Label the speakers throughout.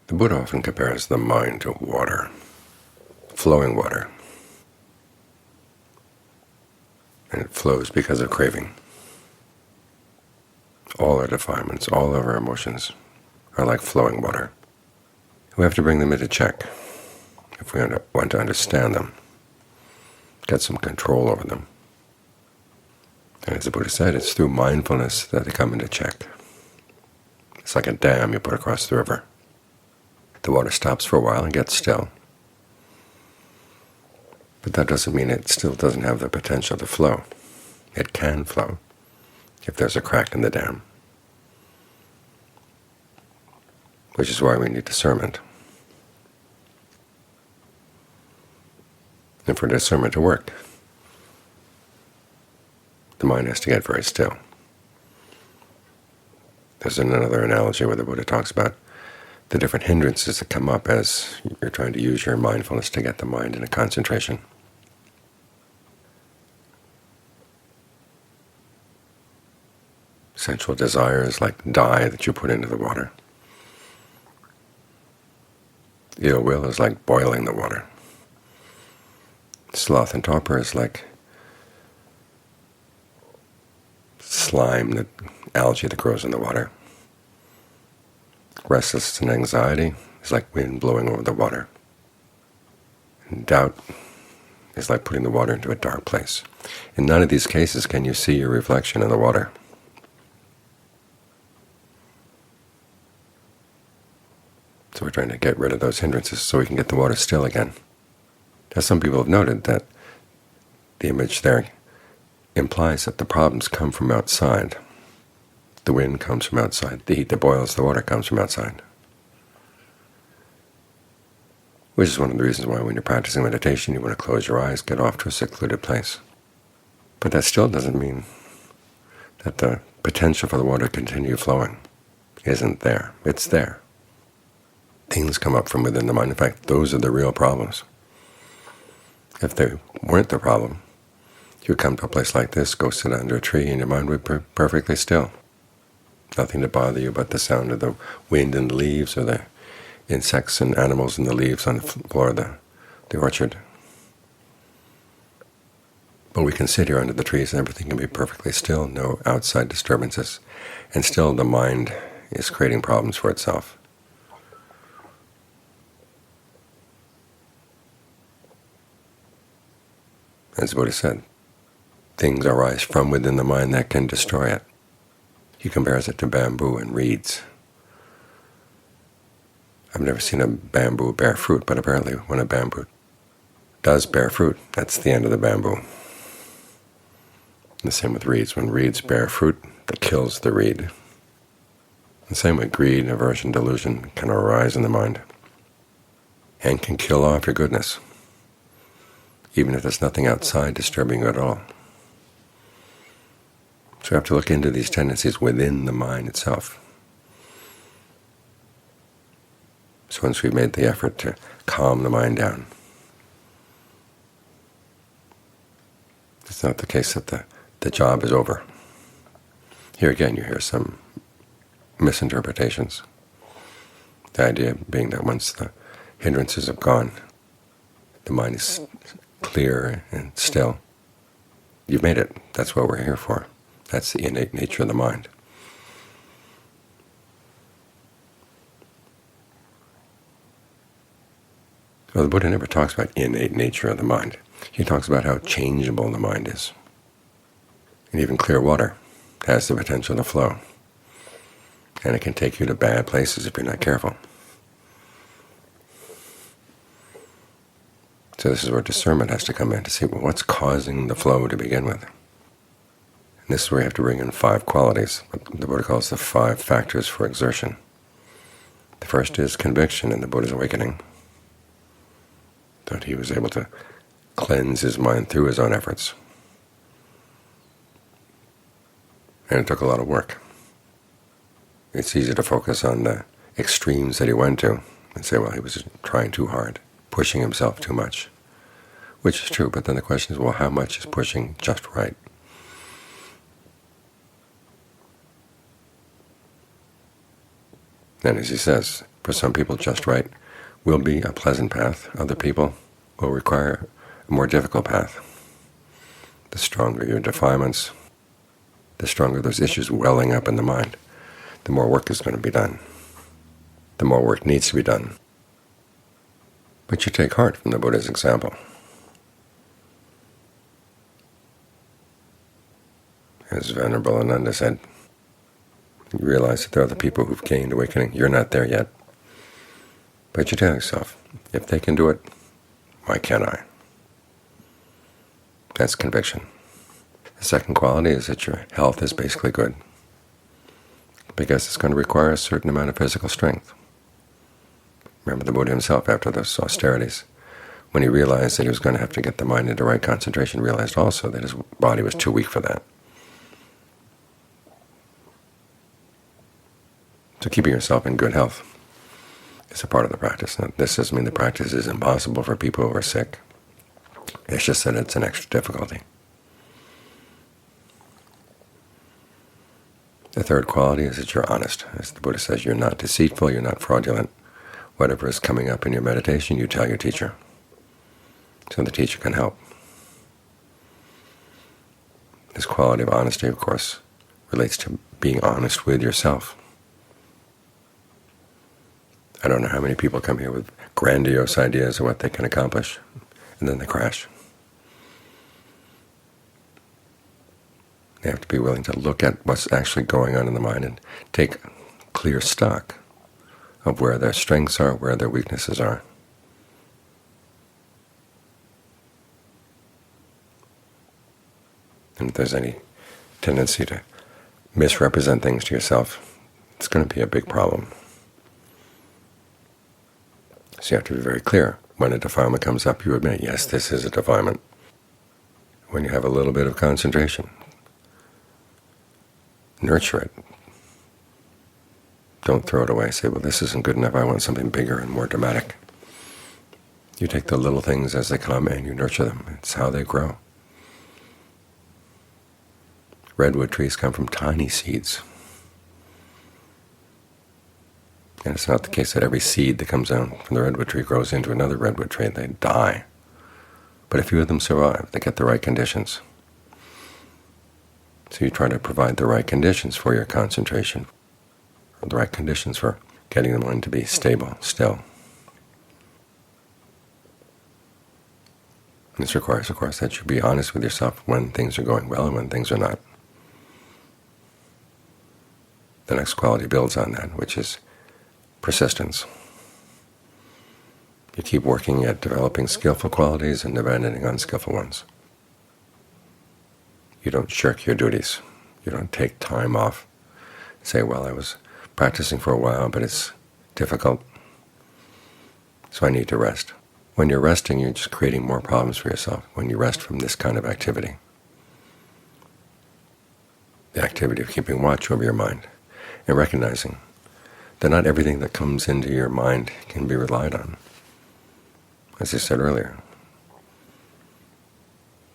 Speaker 1: The Buddha often compares the mind to water, flowing water, and it flows because of craving. All our defilements, all of our emotions are like flowing water. We have to bring them into check if we want to understand them, get some control over them. And as the Buddha said, it's through mindfulness that they come into check. It's like a dam you put across the river. The water stops for a while and gets still. But that doesn't mean it still doesn't have the potential to flow. It can flow if there's a crack in the dam, which is why we need discernment. And for discernment to work, the mind has to get very still. There's another analogy where the Buddha talks about the different hindrances that come up as you're trying to use your mindfulness to get the mind into concentration. Sensual desire is like dye that you put into the water. Ill will is like boiling the water. Sloth and torpor is like slime, algae that grows in the water. Restlessness and anxiety is like wind blowing over the water. And doubt is like putting the water into a dark place. In none of these cases can you see your reflection in the water. So we're trying to get rid of those hindrances so we can get the water still again. Now some people have noted that the image there implies that the problems come from outside. The wind comes from outside. The heat that boils the water comes from outside. Which is one of the reasons why when you're practicing meditation you want to close your eyes, get off to a secluded place. But that still doesn't mean that the potential for the water to continue flowing isn't there. It's there. Things come up from within the mind. In fact, those are the real problems. If they weren't the problem, you would come to a place like this, go sit under a tree, and your mind would be perfectly still. Nothing to bother you but the sound of the wind in the leaves or the insects and animals in the leaves on the floor of the orchard. But we can sit here under the trees and everything can be perfectly still, no outside disturbances, and still the mind is creating problems for itself. As the Buddha said, things arise from within the mind that can destroy it. He compares it to bamboo and reeds. I've never seen a bamboo bear fruit, but apparently when a bamboo does bear fruit, that's the end of the bamboo. And the same with reeds. When reeds bear fruit, that kills the reed. The same with greed, aversion, delusion can arise in the mind and can kill off your goodness, even if there's nothing outside disturbing you at all. So we have to look into these tendencies within the mind itself. So once we've made the effort to calm the mind down, it's not the case that the job is over. Here again you hear some misinterpretations. The idea being that once the hindrances have gone, the mind is clear and still. You've made it. That's what we're here for. That's the innate nature of the mind. Well, the Buddha never talks about innate nature of the mind. He talks about how changeable the mind is. And even clear water has the potential to flow. And it can take you to bad places if you're not careful. So this is where discernment has to come in to see, well, what's causing the flow to begin with. And this is where you have to bring in 5 qualities, what the Buddha calls the 5 factors for exertion. The first is conviction in the Buddha's awakening, that he was able to cleanse his mind through his own efforts. And it took a lot of work. It's easy to focus on the extremes that he went to and say, well, he was trying too hard, pushing himself too much, which is true. But then the question is, well, how much is pushing just right? And as he says, For some people, just right will be a pleasant path. Other people will require a more difficult path. The stronger your defilements, the stronger those issues welling up in the mind, the more work is going to be done. The more work needs to be done. But you take heart from the Buddha's example. As Venerable Ananda said, you realize that there are other people who've gained awakening. You're not there yet. But you tell yourself, if they can do it, why can't I? That's conviction. The second quality is that your health is basically good, because it's going to require a certain amount of physical strength. Remember the Buddha himself, after those austerities, when he realized that he was going to have to get the mind into right concentration, realized also that his body was too weak for that. So keeping yourself in good health is a part of the practice. Now, this doesn't mean the practice is impossible for people who are sick. It's just that it's an extra difficulty. The third quality is that you're honest. As the Buddha says, you're not deceitful, you're not fraudulent. Whatever is coming up in your meditation, you tell your teacher, so the teacher can help. This quality of honesty, of course, relates to being honest with yourself. I don't know how many people come here with grandiose ideas of what they can accomplish, and then they crash. They have to be willing to look at what's actually going on in the mind and take clear stock of where their strengths are, where their weaknesses are. And if there's any tendency to misrepresent things to yourself, it's going to be a big problem. So you have to be very clear. When a defilement comes up, you admit, yes, this is a defilement. When you have a little bit of concentration, nurture it. Don't throw it away. Say, well, this isn't good enough. I want something bigger and more dramatic. You take the little things as they come and you nurture them. It's how they grow. Redwood trees come from tiny seeds. And it's not the case that every seed that comes down from the redwood tree grows into another redwood tree. They die. But a few of them survive. They get the right conditions. So you try to provide the right conditions for your concentration, the right conditions for getting the mind to be stable, still. This requires, of course, that you be honest with yourself when things are going well and when things are not. The next quality builds on that, which is persistence. You keep working at developing skillful qualities and abandoning unskillful ones. You don't shirk your duties. You don't take time off. Say, well, I was practicing for a while, but it's difficult, so I need to rest. When you're resting, you're just creating more problems for yourself when you rest from this kind of activity. The activity of keeping watch over your mind and recognizing that not everything that comes into your mind can be relied on. As I said earlier,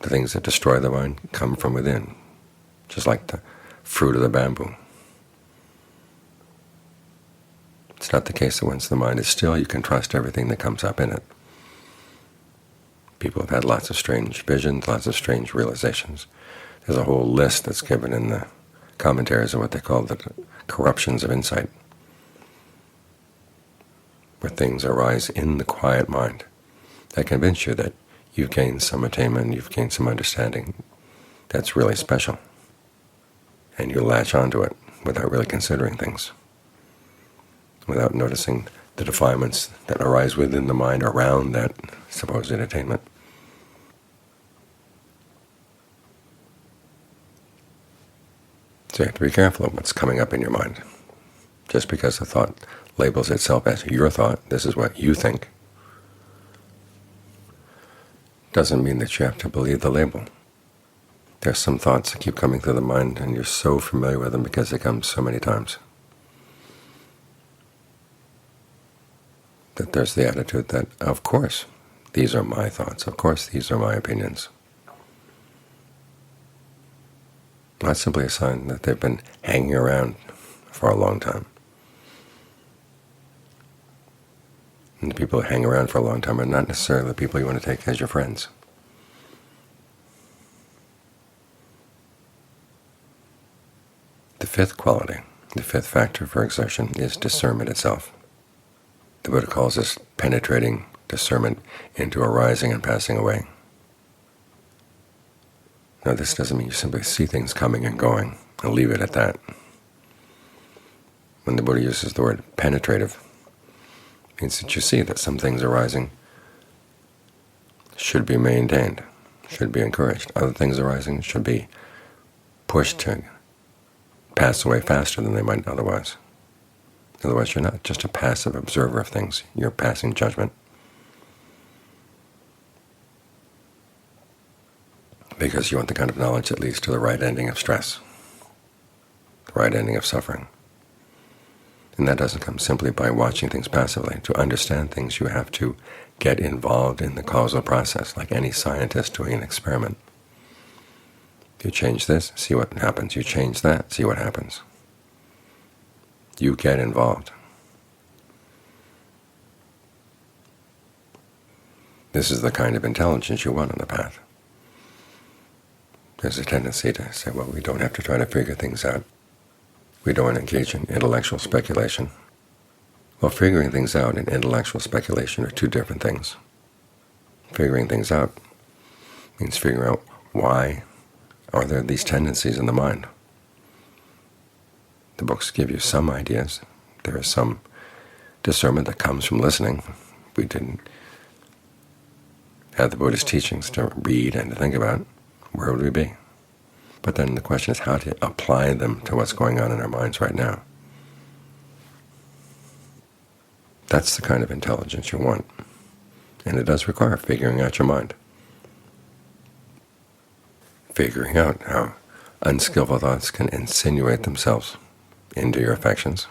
Speaker 1: the things that destroy the mind come from within, just like the fruit of the bamboo. It's not the case that once the mind is still, you can trust everything that comes up in it. People have had lots of strange visions, lots of strange realizations. There's a whole list that's given in the commentaries of what they call the corruptions of insight, where things arise in the quiet mind that convince you that you've gained some attainment, you've gained some understanding that's really special, and you latch onto it without really considering things, without noticing the defilements that arise within the mind around that supposed attainment. So you have to be careful of what's coming up in your mind. Just because a thought labels itself as your thought, this is what you think, doesn't mean that you have to believe the label. There's some thoughts that keep coming through the mind, and you're so familiar with them because they come so many times, that there's the attitude that, of course, these are my thoughts, of course, these are my opinions. That's simply a sign that they've been hanging around for a long time. And the people who hang around for a long time are not necessarily the people you want to take as your friends. The fifth quality, the fifth factor for exertion, is discernment itself. The Buddha calls this penetrating discernment into arising and passing away. Now, this doesn't mean you simply see things coming and going and leave it at that. When the Buddha uses the word penetrative, it means that you see that some things arising should be maintained, should be encouraged. Other things arising should be pushed to pass away faster than they might otherwise. Otherwise, you're not just a passive observer of things, you're passing judgment. Because you want the kind of knowledge that leads to the right ending of stress, the right ending of suffering. And that doesn't come simply by watching things passively. To understand things, you have to get involved in the causal process, like any scientist doing an experiment. You change this, see what happens. You change that, see what happens. You get involved. This is the kind of intelligence you want on the path. There's a tendency to say, well, we don't have to try to figure things out. We don't want to engage in intellectual speculation. Well, figuring things out and intellectual speculation are two different things. Figuring things out means figuring out why are there these tendencies in the mind. The books give you some ideas. There is some discernment that comes from listening. If we didn't have the Buddhist teachings to read and to think about, where would we be? But then the question is how to apply them to what's going on in our minds right now. That's the kind of intelligence you want. And it does require figuring out your mind. Figuring out how unskillful thoughts can insinuate themselves into your affections,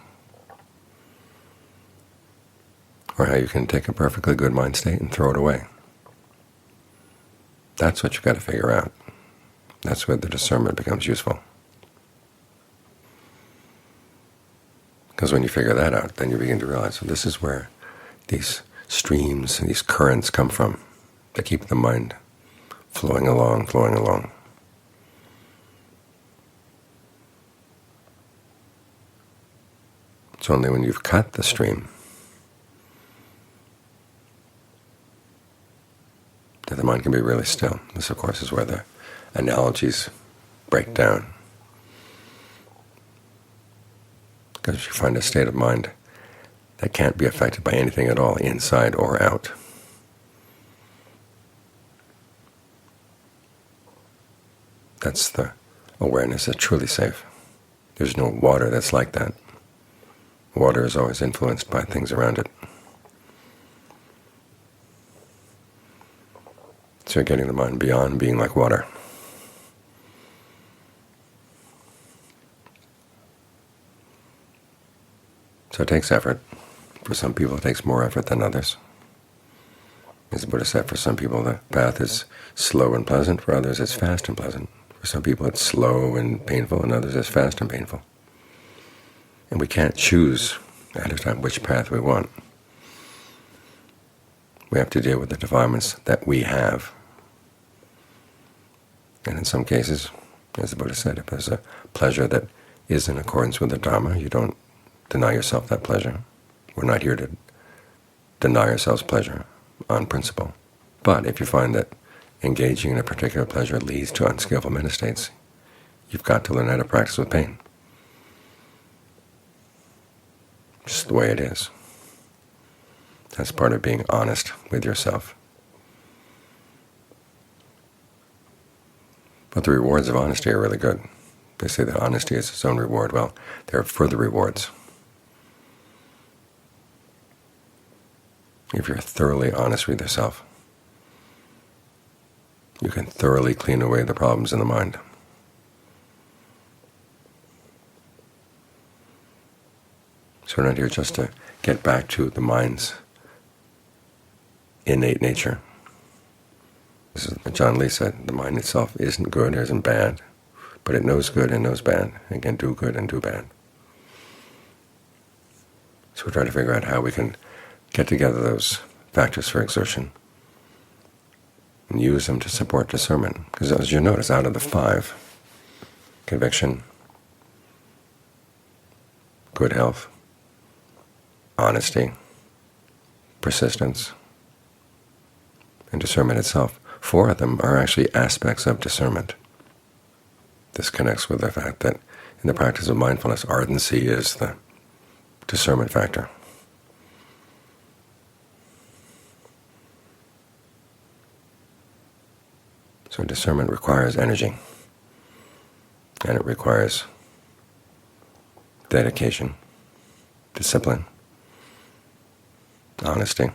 Speaker 1: or how you can take a perfectly good mind state and throw it away. That's what you've got to figure out. That's where the discernment becomes useful. Because when you figure that out, then you begin to realize, well, this is where these streams and these currents come from that keep the mind flowing along, flowing along. It's only when you've cut the stream that the mind can be really still. This, of course, is where the analogies break down. Because you find a state of mind that can't be affected by anything at all, inside or out. That's the awareness that's truly safe. There's no water that's like that. Water is always influenced by things around it. So you're getting the mind beyond being like water. So it takes effort. For some people it takes more effort than others. As the Buddha said, for some people the path is slow and pleasant, for others it's fast and pleasant. For some people it's slow and painful, and others it's fast and painful. And we can't choose at a time which path we want. We have to deal with the defilements that we have. And in some cases, as the Buddha said, if there's a pleasure that is in accordance with the Dharma, you don't deny yourself that pleasure. We're not here to deny ourselves pleasure on principle. But if you find that engaging in a particular pleasure leads to unskillful mental states, you've got to learn how to practice with pain. Just the way it is. That's part of being honest with yourself. But the rewards of honesty are really good. They say that honesty is its own reward. Well, there are further rewards. If you're thoroughly honest with yourself, you can thoroughly clean away the problems in the mind. So we're not here just to get back to the mind's innate nature. This is what John Lee said, the mind itself isn't good or isn't bad, but it knows good and knows bad, and can do good and do bad. So we try to figure out how we can get together those factors for exertion and use them to support discernment. Because as you notice, out of the 5, conviction, good health, honesty, persistence, and discernment itself, 4 of them are actually aspects of discernment. This connects with the fact that in the practice of mindfulness, ardency is the discernment factor. So discernment requires energy, and it requires dedication, discipline, honesty,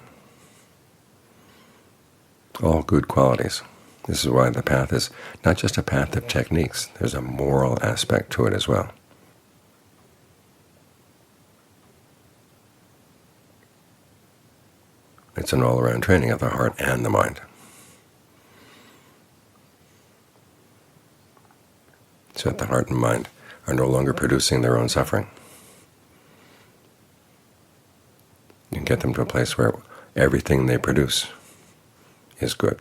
Speaker 1: all good qualities. This is why the path is not just a path of techniques. There's a moral aspect to it as well. It's an all-around training of the heart and the mind. So that the heart and mind are no longer producing their own suffering. You can get them to a place where everything they produce is good.